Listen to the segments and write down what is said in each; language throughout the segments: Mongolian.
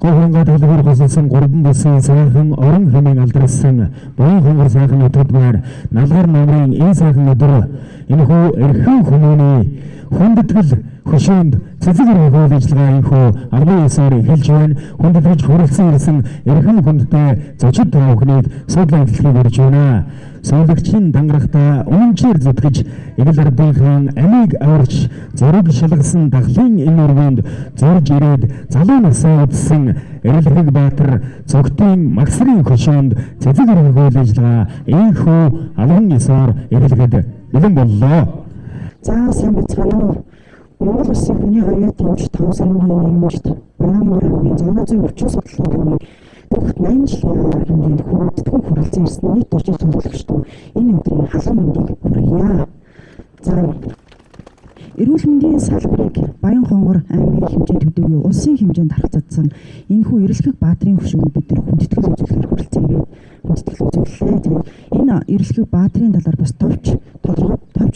Говьонгаа дэлгүүр госолсон 3 бүсийн сайхан орон хэмээн алдарсан Баян хонгор сайхан өдрөөр налгаар намрын энэ сайхан өдөр энэхүү эрхэм хүмүүний хүндэтгэл хөшөөнд цэцэг өргөл ажиллагаа энэхүү 19-оор эхэлж байна. Хүндэтгэж хүрэлцэн ирсэн эрхэм хүндтэй зочид таахныг судлан хэлхийг урьж байна. Суулагчийн дангарахта үнэнчээр зүтгэж эгэл ардынхан амийг аварч зураг шалгасан дахлын энэ өргөнд зурж ирээд залуу насаа удсан Эрэлхэг Баатар цогтын магсрын хөшөөнд цэцэг өргөл ажиллагаа энэхүү 19-оор эхлэхэд бэлэн боллоо. За сайн бацгаана уу. Монгол Улсын хүний хаяад тэмж 5 сарын 1-нд Баянгор аймгийн зоны зүйн өвчин судлалын төвийн бүгд 80 жилийн хэмжээнд хүндэтгэн хүрэлцэн ирсэн нийт орчил томлогчдоо энэ өдрийн халуун мэндийг хүргье. За эрүүл мэндийн салбарыг Баян хонгор аймгийн хэмжээнд төдийгүй улсын хэмжээнд харьцагдсан энэхүү Эрэлхэг Баатрын хөшөөнд бид нар хүндэтгэл үзүүлэхээр хүрэлцэн ирээд хүндэтгэл үзүүллээ. Тэгээд энэ Эрэлхэг Баатрын талаар бас товч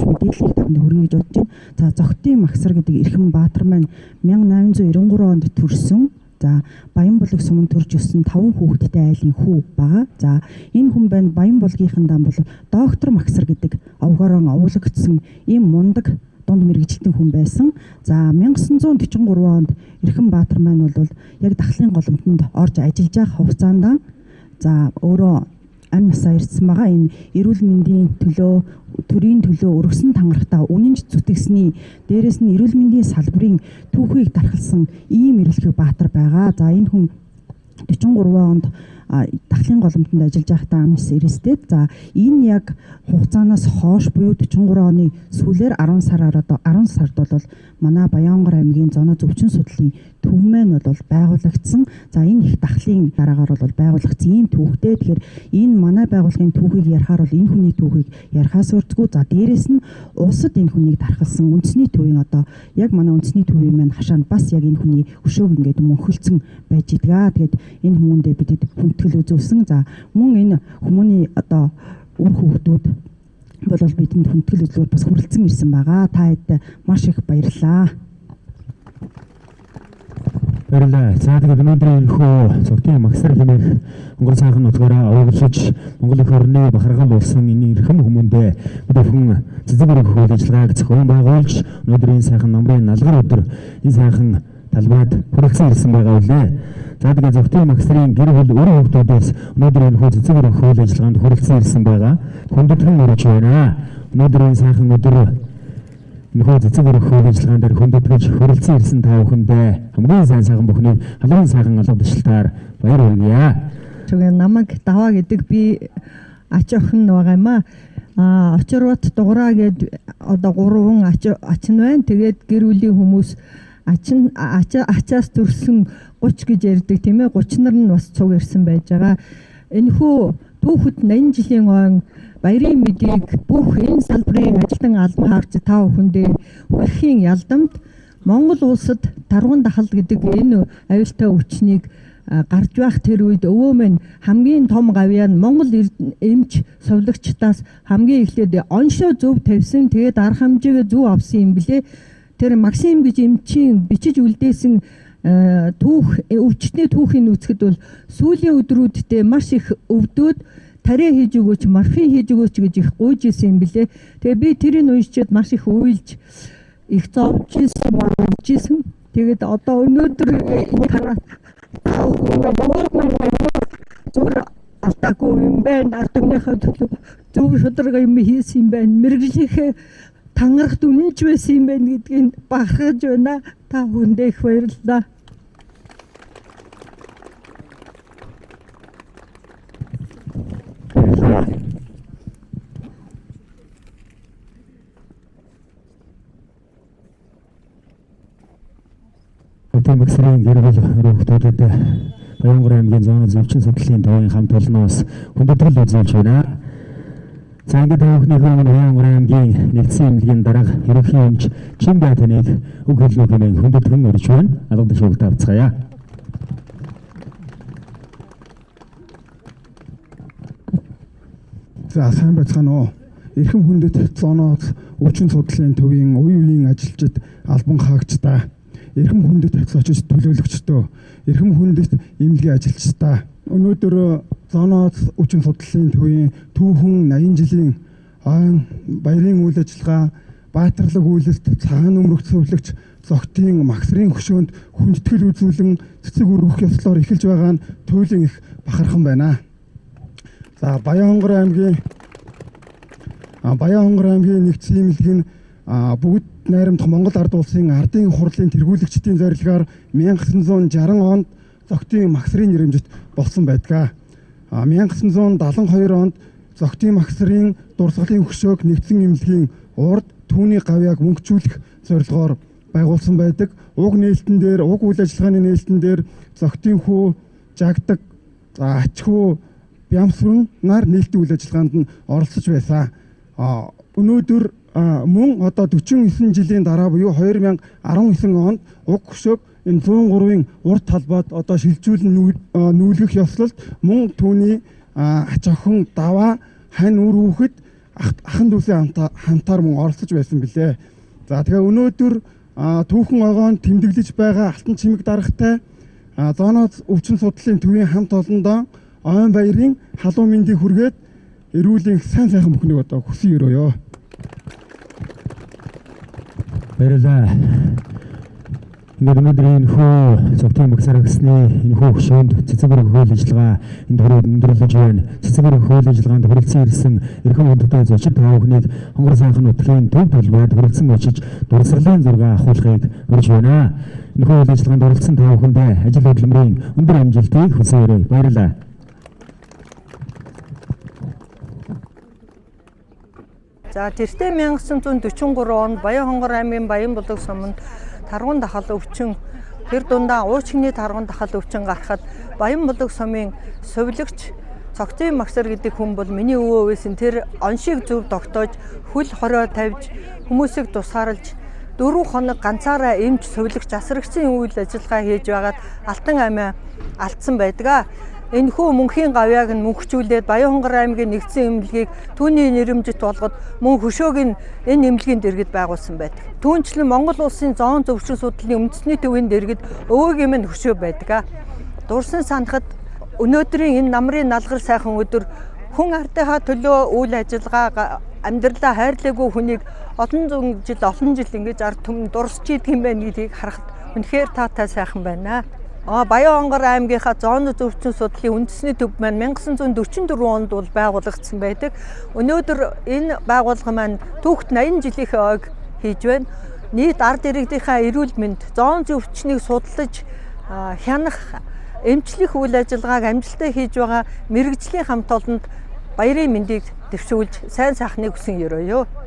мэдээллийг танд хүргье гэж бодож байна. За Зогтын Магсар гэдэг эрхэм баатар маань 1893 онд төрсөн. За Баян булаг суманд төрж өссөн 5 хүүхэдтэй айлын хүү байгаа. За энэ хүн байна Баян булгийнхандаа бол доктор Магсар гэдэг овгорон овлогдсон ийм мундаг дунд мэргэжилтэн хүн байсан. За 1943 онд эрхэм баатар маань бол яг дахлын голомтонд орж ажиллаж байх хугацаанд за өөрөө амь насаа ирсэн байгаа. Энэ эрүүл мэндийн төлөө төрийн төлөө өргөсөн тангарахтаа үнэнч зүтгэсний дээрэс нь эрүүл мэндийн салбарын түүхийг дархалсан ийм Эрэлхэг Баатар байгаа. За энэ хүн 43 онд дахлын голомтонд ажиллаж байхдаа амнаас ирээстэй. За энэ яг хугацаанаас хойш буюу 43 оны сүүлээр 10 сард бол манай Баянгор аймгийн зоно зөвчин судлалын төв маань бол байгуулагдсан. За энэ их дахлын дараагаар бол байгуулагдсан ийм түүхтэй. Тэгэхээр энэ манай байгууллагын түүхийг ярихаар бол энэ хүний түүхийг ярихаас урдгүй. За дээрэс нь улсад энэ хүнийг дархалсан үндэсний төвийн одоо яг манай үндэсний төвийн маань хашаанд бас яг энэ хүний өшөөг ингээд мөнхөлцөн байж идэгаа. Тэгээд энэ хүмүүндээ бид хүндэтгэл үзүүлсэн. За мөн энэ хүмүүний одоо үр хүүхдүүд бол бидэнд хүндэтгэл үзлүүр бас хүрэлцэн ирсэн байгаа. Та хэд маш их баярлалаа. Баярлалаа. За тэгээд өнөөдрийн энэхүү Зогтын Магсар хэмээх Монгол сайхан нутгаараа овоглож Монгол их орны бахархал болсон энэ эрхэм хүмүүндээ бид өхөн цэцэг өргөх ажиллагааг зохион байгуулж өнөөдрийн сайхан намрын налгар өдөр энэ сайхан талбайд хүрэлцэн ирсэн байгаа үлээ. За тэгээд Зогтын Магсрын гэр бүл өр хүүхдүүдээс өнөөдөр энэхүү цэцэг өргөх ажиллагаанд хүрэлцэн ирсэн байгаа. Хүндэтгэн өргөж байна. Өнөөдрийн сайхан өдөр энэхүү цэцэг өргөх ажиллагаан дээр хүндэтгэж хүрэлцэн ирсэн та бүхэндээ хамгийн сайн сайхан бүхний халуун сайхан алга тушлаар баяр хүргье. Тэгээ намайг даваа гэдэг би ач охин байгаа юм аа. Очирвот дуграа гээд одоо 3 ачин байна. Тэгээд гэр бүлийн хүмүүс ачаас төрсөн 30 гэж ярьдаг тийм ээ. 30 нар нь бас цуг ирсэн байж байгаа. Энэхүү түүхэд 80 жилийн ойн баярын мэдээг бүх энэ салбарын ажилтан албан хаагч та бүхэндээ хүргэхийн ялдамт Монгол улсад таргуун дахал гэдэг энэ аюултай өвчнийг гарч байх тэр үед өвөө минь хамгийн том гавьяа нь Монгол эмч совлогчдаас хамгийн эхлээд оншоо зөв тавьсан. Тэгээд арга хэмжээгээ зөв авсан юм блэ. Тэр Максим гэж эмчийн бичиж үлдээсэн өвчтний түүхийн үүсгэд бол сүүлийн өдрүүддээ маш их өвдөөд тариа хийж өгөөч, морфин хийж өгөөч гэж их гуйж исэн юм блэ. Тэгээ би тэрийг уншичаад маш их уйлж их зовж исэн. Тэгээд одоо өнөөдөр энэ хараа зүгээр алдаагүй юм байна. Ардагныхаа төлөө зөв шударга юм хийсэн юм байна. Мэргэжлийнхээ тангарахт үнэнч байсан юм байна гэдгийг бахархаж байна. Та бүхэндээ их баярлалаа. Зогтын Магсрын гэр бүл хүүхдүүдэд Баянгор аймгийн зоны зөвчин судлалын төвийн хамт олноос хүндэтгэл үзүүлж байна. За ингээд хүүхдийнхээ Баянгор аймгийн нэгдсэн эмнэлгийн дарга ерөнхий эмч Чимбайтаныг үг хэлнүү хэмээн хүндэтгэн өрж байна. Алга тушаалд авцгаая. За сайн байцгаана уу. Эрхэм хүндэт зоноос өвчин судлалын төвийн үеийн ажилчид албан хаагчдаа эрхэм хүндэт тагсаачч төлөөлөгчдөө эрхэм хүндэт эмнэлгийн ажилчдаа өнөөдөр зооноос хүчин судлалын төвийн түүхэн 80 жилийн баярын үйл ажиллагаа баатарлаг үйлэлт цагаан өмнөх цэвэрлэгч зогтын магсрын хөшөөнд хүндэтгэл үзүүлэн цэцэг өргөх ёслоор эхэлж байгаа нь туйлын их бахархан байна. За Баянгор аймгийн нэгдсэн эмнэлэг нь бүгд найрамдах Монгол ард улсын ардын хурлын тэргүүлэгчдийн зорилгоор 1960 онд зогтын магсрын нэрэмжит болсон байдаг. 1972 онд зогтын магсрын дурсгалын хөшөөг нэгдсэн эмнэлгийн урд түүний гавьяаг мөнгөжүүлэх зорилгоор байгуулсан байдаг. Уг нээлтэн дээр, уг үйл ажиллагааны нээлтэн дээр зогтын хүү, жагдаг, ач хүү, бямсрын нар нээлттэй үйл ажиллагаанд нь оролцож байсан. Өнөөдөр мөн одоо 49 жилийн дараа буюу 2019 онд уг хөшөөг энэ 103-ын урд талбайд одоо шилжүүлэн нүүлгэх ёслолд мөн түүний ач охин даваа хань үр хүүхэд ахын дүүсийн хамтаар мөн оролцож байсан билээ. За тэгээ өнөөдөр түүхэн огоон тэмдэглэж байгаа алтан чимэг даргатай зооноос өвчин судлалын төвийн хамт олондоо ойн баярын халуун мэндийг хүргээд эрүүлийн сайн сайхан бүхнийг одоо хүсэн өрөөё. Баярлалаа. Ингээд өнөөдрийн хөө зогтын магсаар гэсний энэ хөө хөшөөнд цэцэг өргөх үйл ажиллагаа энэ төрөйд өндөрлөж байна. Цэцэг өргөх үйл ажиллагаанд хүрэлцэн ирсэн эрхэм хүндэтэй зочин тав бүхнийг хонгор сайхан нутгийн төв толгойд хүрэлцэн очиж дурсгалын зураг авахуулахыг урьж байна. Энэ хөө үйл ажиллагаанд хүрэлцэн тав бүхэндээ ажил хөдөлмөрийн өндөр амжилтыг хүсэн өрөөе. Баярлалаа. За тэртээ 1943 онд Баян-Хонгор аймгийн Баянбулаг суманд таргун дахал өвчин тэр дундаа уучигны таргун дахал өвчин гарахад Баянбулаг сумын сувилагч Цогтын Магсар гэдэг хүн бол миний өвөө байсан. Тэр оншийг зөв тогтоож хөл хорой тавьж хүмүүсийг тусгаарлаж 4 хоног ганцаараа эмч сувилагч асрагчийн үйл ажиллагаа хийж байгаад Алтан аймаа алдсан байдаг. Энэ хүү мөнхийн гавьяаг нь мөнхжүүлээд Баян-Хонгор аймгийн нэгдсэн эмнэлгийг түүний нэрэмжит болгоод мөн хөшөөг нь энэ эмнэлгийн дэргэд байгуулсан байдаг. Түүнчлэн Монгол улсын зоон зөвшин судлалын үндэсний төвийн дэргэд өвөөгийн минь хөшөө байдаг. Дурсан санахад өнөөдрийн энэ намрын налгар сайхан өдөр хүн ардынхаа төлөө үйл ажиллагаа амьдралаа хайрлаагүй хүнийг олон жил ингэж ард түмэн дурсч идэг юм байна гэдгийг харахад үнэхээр таатай сайхан байна. Баян-Хонгор аймгийнхаа зоон зөвчн судлалын үндэсний төв маань 1944 онд бол байгуулагдсан байдаг. Өнөөдөр энэ байгууллага маань түүхт 80 жилийнхээ ойг хийж байна. Нийт ард иргэдийнхаа эрүүл мэнд, зоон зөвчнийг судлаж хянах, эмчлэх үйл ажиллагааг амжилттай хийж байгаа мэрэгжлийн хамт олонд баярын мэндийг дэвшүүлж сайн сайхныг хүсэн өрөөё.